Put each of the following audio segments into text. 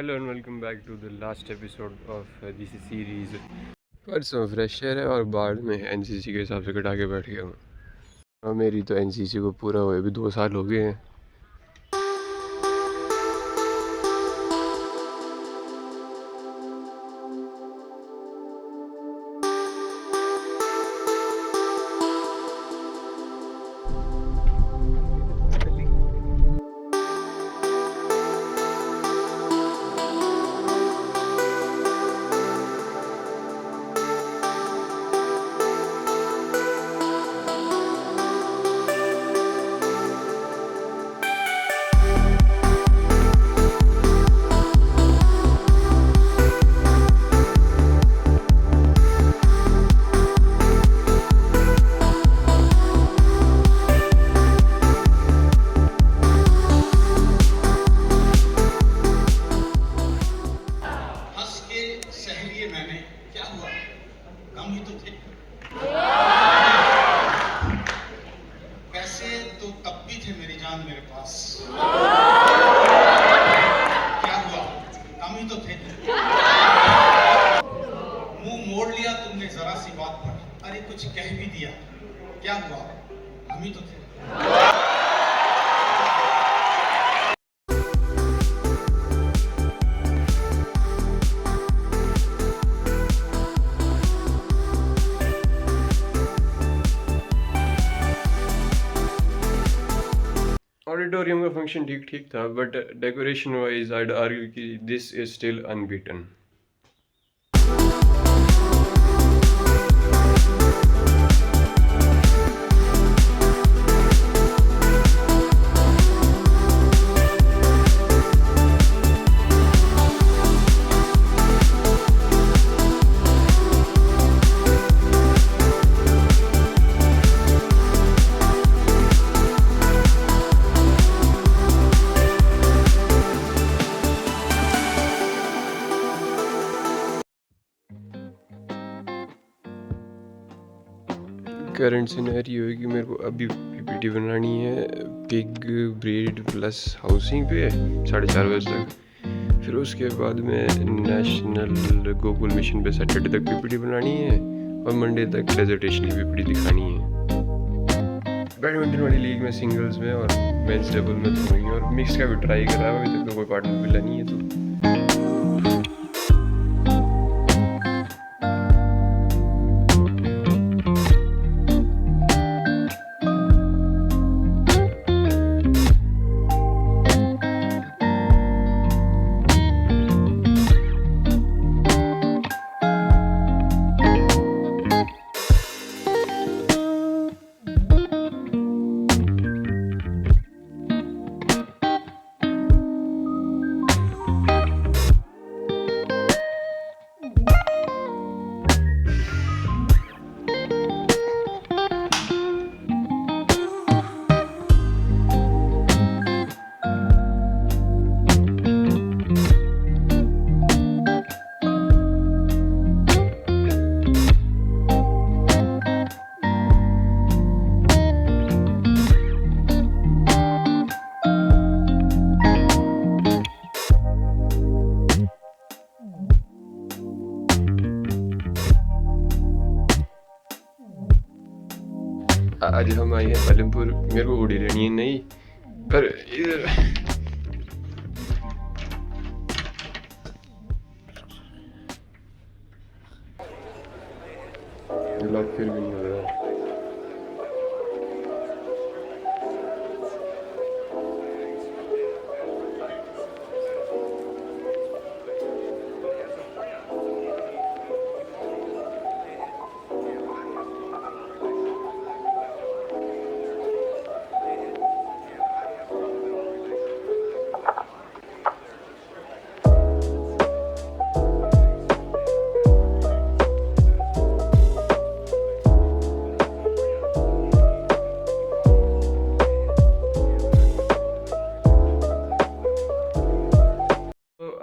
Hello and welcome back to the last episode of this series. परसों fresher है और बाद में एनसीसी के हिसाब से कटा के बैठ गया हूँ। और मेरी तो एनसीसी को पूरा हुए भी 2 साल हो गए हैं। मैंने क्या हुआ, कम ही तो थे। पैसे तो तब भी थे मेरी जान मेरे पास। क्या हुआ, कम ही तो थे। मुंह मोड़ लिया तुमने जरा सी बात पर, अरे कुछ कह भी दिया। क्या हुआ, हम ही तो थे। ऑडिटोरियम का फंक्शन ठीक ठीक था, but decoration wise I'd argue कि this is still unbeaten. Current scenario है कि मेरे को अभी पीपीटी बनानी है पिग ब्रीड प्लस हाउसिंग पे 4:30 बजे तक। फिर उसके बाद में नेशनल गोकुल मिशन पे सैटरडे तक पीपीटी बनानी है और मंडे तक डेजर्टेशन की पीपीटी दिखानी है। बैडमिंटन वाली लीग में सिंगल्स में और मेंस डबल में तो वही, और मिक्स का भी ट्राई कर रहा है। अभी तक तो कोई पार्टनर मिला नहीं है। तो आज हम आए हैं पालमपुर। मेरे को उड़ी लेनी है नहीं, पर इधर लॉक फिर भी नहीं हो रहा।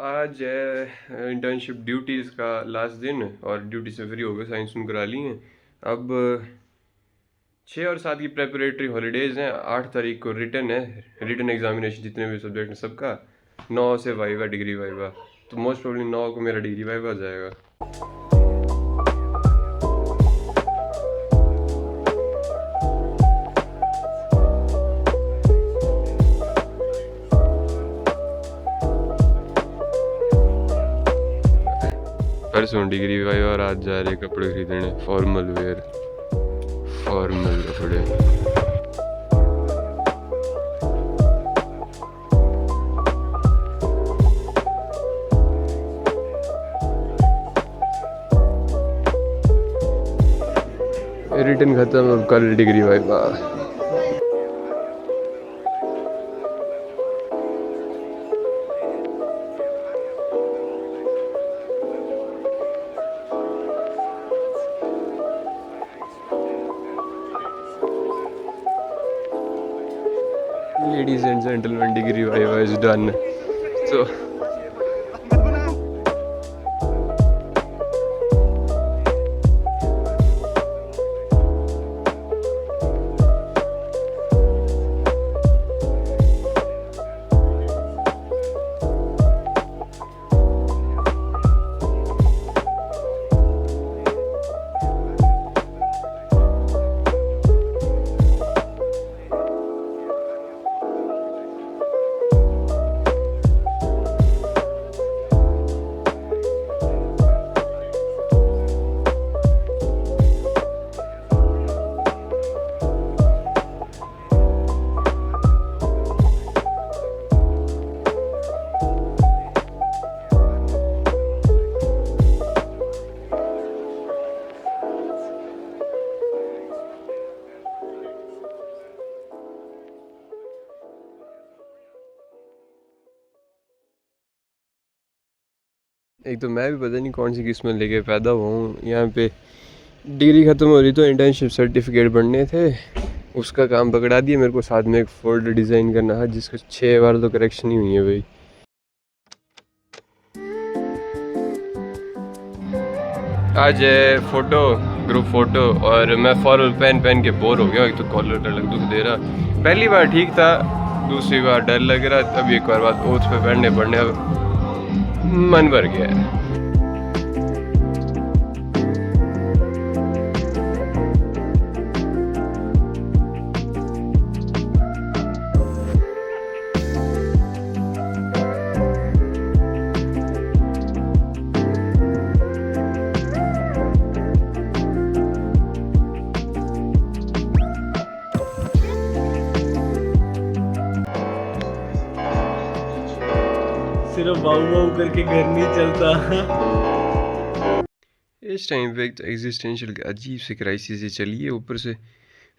आज है इंटर्नशिप ड्यूटीज़ का लास्ट दिन और ड्यूटी से फ्री हो गए, साइंस में करा ली हैं। अब 6 और 7 की प्रेपरेटरी हॉलीडेज़ हैं। 8 तारीख को रिटर्न है, रिटर्न एग्जामिनेशन जितने भी सब्जेक्ट हैं सबका। 9 से वाइवा डिग्री वाइवा, तो मोस्ट प्रोबेबली 9 को मेरा डिग्री वाइवा जाएगा। परसों डिग्री वाइवा और आज जा रहे कपड़े खरीदने, फॉर्मल वेयर, फॉर्मल कपड़े। रिटर्न खत्म, अब कल degree viva. Ladies and gentlemen, degree viva is done. So एक तो मैं भी पता नहीं कौन सी किस्मत लेके पैदा हुआ हूँ। यहाँ पे डिग्री ख़त्म हो रही तो इंटर्नशिप सर्टिफिकेट बनने थे, उसका काम पकड़ा दिया मेरे को। साथ में एक फोल्डर डिज़ाइन करना था जिसका 6 बार तो करेक्शन ही हुई है भाई। आज है फ़ोटो, ग्रुप फ़ोटो, और मैं फॉर्मल पहन के बोर हो गया। एक तो कॉलर अलग दुख दे रहा, पहली बार ठीक था, दूसरी बार डर लग रहा, तब एक बार बाद ओथ पे पढ़ने अब मन भर गया है। सिर्फ वाऊ वाऊ करके घर नहीं चलता। इस टाइम पे एक एग्जिस्टेंशियल अजीब सी क्राइसिस ही चली है, ऊपर से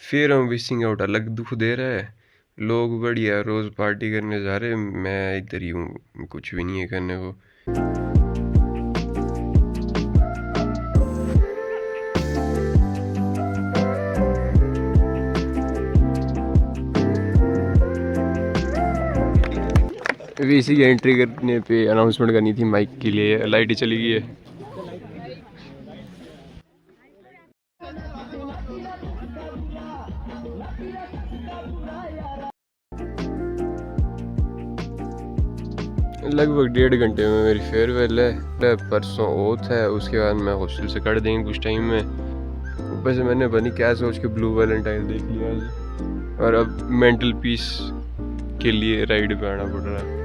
फिर हम मिसिंग आउट अलग दुख दे रहा है। लोग बढ़िया रोज़ पार्टी करने जा रहे, मैं इधर ही हूँ, कुछ भी नहीं है करने को। वीसी की एंट्री करने पे अनाउंसमेंट करनी थी माइक के लिए, लाइट ही चली गई है। लगभग 1.5 घंटे में मेरी फेयरवेल है, परसों ओथ है, उसके बाद मैं हॉस्टल से कट देंगे कुछ टाइम में। ऊपर से मैंने बनी क्या सोच के ब्लू वैलेंटाइन देख लिया आज, और अब मेंटल पीस के लिए राइड पे आना पड़ रहा है।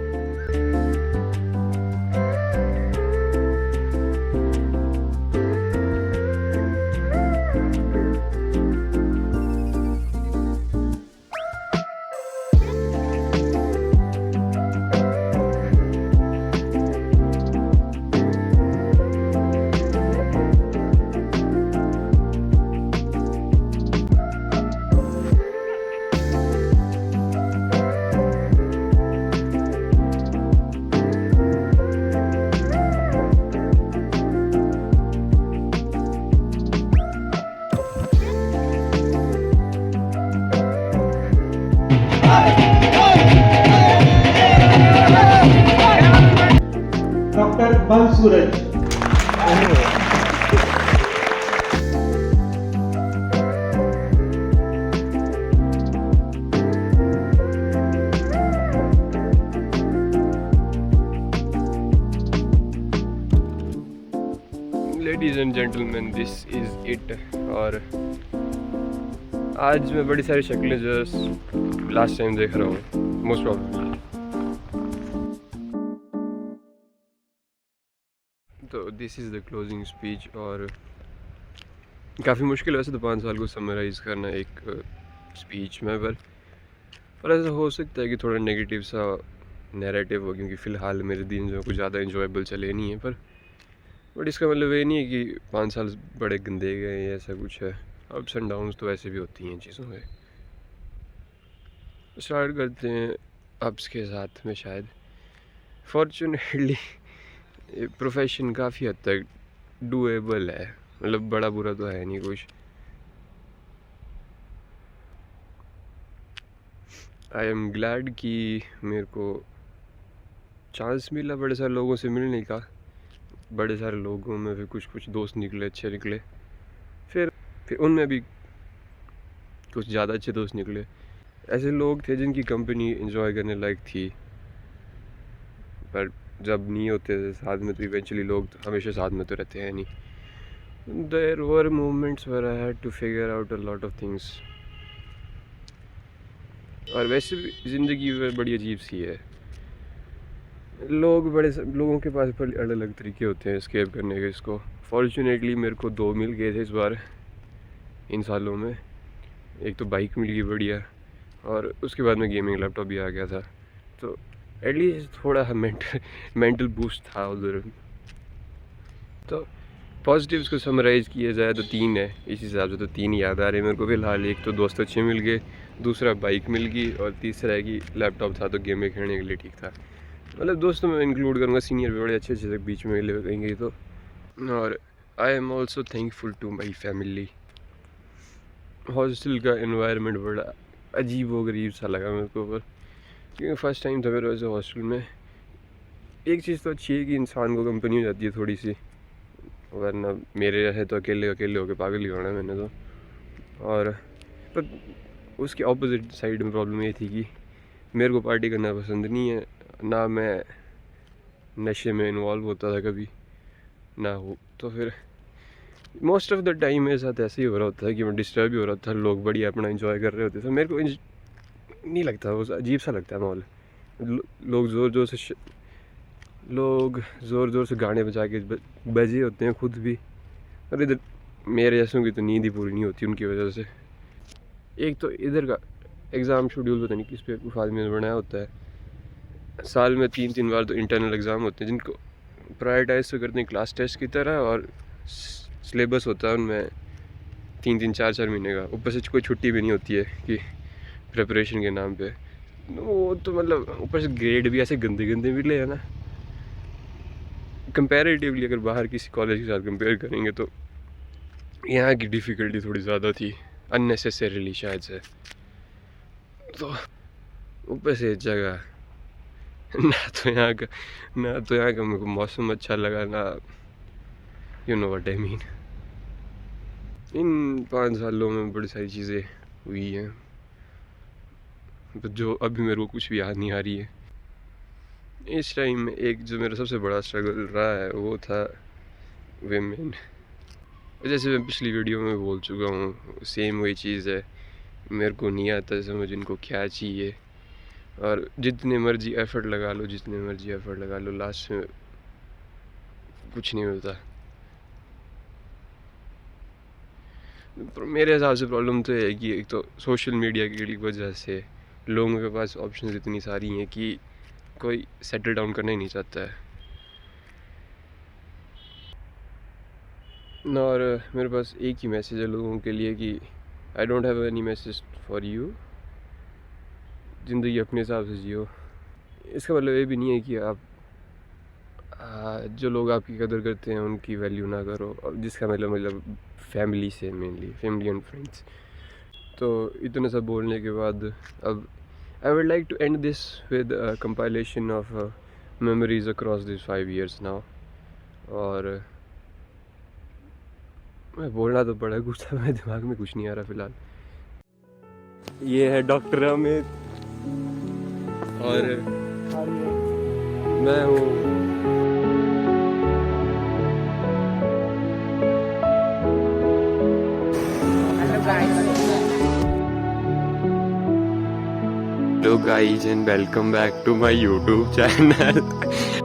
Doctor Bal Suraj. And gentleman, this is it. और आज मैं बड़ी सारी शक्लें जो लास्ट टाइम देख रहा हूँ, मोस्ट प्रॉब्लली। तो this is the closing speech. और काफ़ी मुश्किल है वैसे तो 5 साल को समराइज़ करना एक स्पीच में, पर ऐसा हो सकता है कि थोड़ा नेगेटिव सा नैरेटिव हो, क्योंकि फ़िलहाल मेरे दिन जो कुछ ज़्यादा इंजॉयबल चले नहीं है। बट इसका मतलब ये नहीं है कि 5 साल बड़े गंदे गए या ऐसा कुछ है। अप्स एंड डाउन्स तो ऐसे भी होती हैं चीज़ों में। स्टार्ट करते हैं अप्स के साथ में। शायद फॉर्चुनेटली प्रोफेशन काफ़ी हद तक डूएबल है, मतलब बड़ा बुरा तो है नहीं कुछ। आई एम ग्लैड कि मेरे को चांस मिला बड़े सारे लोगों से मिलने का। बड़े सारे लोगों में भी कुछ दोस्त निकले, अच्छे निकले। फिर उनमें भी कुछ ज़्यादा अच्छे दोस्त निकले। ऐसे लोग थे जिनकी कंपनी एंजॉय करने लायक थी, पर जब नहीं होते साथ में तो इवेंचुअली लोग हमेशा साथ में तो रहते हैं नहीं। There were moments where I had to figure out a lot of things. और वैसे भी ज़िंदगी बड़ी अजीब सी है। लोगों के पास पर अलग अलग तरीके होते हैं एस्केप करने के। इसको फॉर्चुनेटली मेरे को 2 मिल गए थे इस बार इन सालों में। एक तो बाइक मिल गई बढ़िया, और उसके बाद में गेमिंग लैपटॉप भी आ गया था, तो एटलीस्ट थोड़ा मेंटल बूस्ट था उधर। तो पॉजिटिव्स को समराइज़ किया जाए तो 3 है इस हिसाब से। तो 3 याद आ रहे हैं मेरे को फ़िलहाल। एक तो दोस्त अच्छे मिल गए, दूसरा बाइक मिल गई, और तीसरा है कि लैपटॉप था तो गेम में खेलने के लिए ठीक था। मतलब दोस्तों में इंक्लूड करूँगा, सीनियर भी बड़े अच्छे से बीच में मिले रहेंगे। तो और I am also thankful to my family. Hostel का एनवायरनमेंट बड़ा अजीब व गरीब सा लगा मेरे को, पर क्योंकि फ़र्स्ट टाइम था मेरे वैसे हॉस्टल में। एक चीज़ तो अच्छी है कि इंसान को कंपनी हो जाती है थोड़ी सी, वरना मेरे जैसे तो अकेले होकर पागल ही होना है मैंने तो। और पर उसके ऑपोजिट साइड में प्रॉब्लम ये थी कि मेरे को पार्टी करना पसंद नहीं है, ना मैं नशे में इन्वॉल्व होता था कभी ना हो। तो फिर मोस्ट ऑफ द टाइम मेरे साथ ऐसे ही हो रहा होता है कि मैं डिस्टर्ब ही हो रहा था। लोग बढ़िया अपना एंजॉय कर रहे होते थे, मेरे को नहीं लगता, वो अजीब सा लगता है माहौल। लोग ज़ोर ज़ोर से गाने बजा के बजे होते हैं खुद भी, और इधर मेरे जैसों की तो नींद ही पूरी नहीं होती उनकी वजह से। एक तो इधर का एग्ज़ाम शेड्यूल पता नहीं किस पे आदमी ने बनाया होता है। साल में 3 बार तो इंटरनल एग्ज़ाम होते हैं, जिनको प्रायोरिटाइज तो करते हैं क्लास टेस्ट की तरह, और सिलेबस होता है उनमें 3 4 महीने का। ऊपर से कोई छुट्टी भी नहीं होती है कि प्रिपरेशन के नाम पे। वो तो मतलब ऊपर से ग्रेड भी ऐसे गंदे गंदे मिले है ना। कंपैरेटिवली अगर बाहर किसी कॉलेज के साथ कंपेयर करेंगे तो यहाँ की डिफ़िकल्टी थोड़ी ज़्यादा थी, अननेसेसरीली शायद से। तो ऊपर से जगह ना तो यहाँ का मेरे को मौसम अच्छा लगा, ना you know what I mean. इन 5 सालों में बड़ी सारी चीज़ें हुई हैं, तो जो अभी मेरे को कुछ भी याद नहीं आ रही है। इस टाइम में एक जो मेरा सबसे बड़ा स्ट्रगल रहा है वो था विमेन। जैसे मैं पिछली वीडियो में बोल चुका हूँ, सेम वही चीज़ है। मेरे को नहीं आता समझ इनको क्या चाहिए, और जितने मर्जी एफ़र्ट लगा लो लास्ट में कुछ नहीं मिलता। मेरे हिसाब से प्रॉब्लम तो है कि एक तो सोशल मीडिया की वजह से लोगों के पास ऑप्शंस इतनी सारी हैं कि कोई सेटल डाउन करना ही नहीं चाहता है। और मेरे पास एक ही मैसेज है लोगों के लिए कि I don't have any message for you. ज़िंदगी अपने हिसाब से जियो। इसका मतलब ये भी नहीं है कि आप जो लोग आपकी कदर करते हैं उनकी वैल्यू ना करो, और जिसका मतलब फैमिली से, मेनली फैमिली एंड फ्रेंड्स। तो इतना सब बोलने के बाद अब I would like to end this with a compilation of memories across these 5 years now. और मैं बोलना तो बड़ा कुछ था, मेरे दिमाग में कुछ नहीं आ रहा फ़िलहाल। ये है डॉक्टर अमित और मैं हूँ Hello guys and welcome back to my YouTube channel.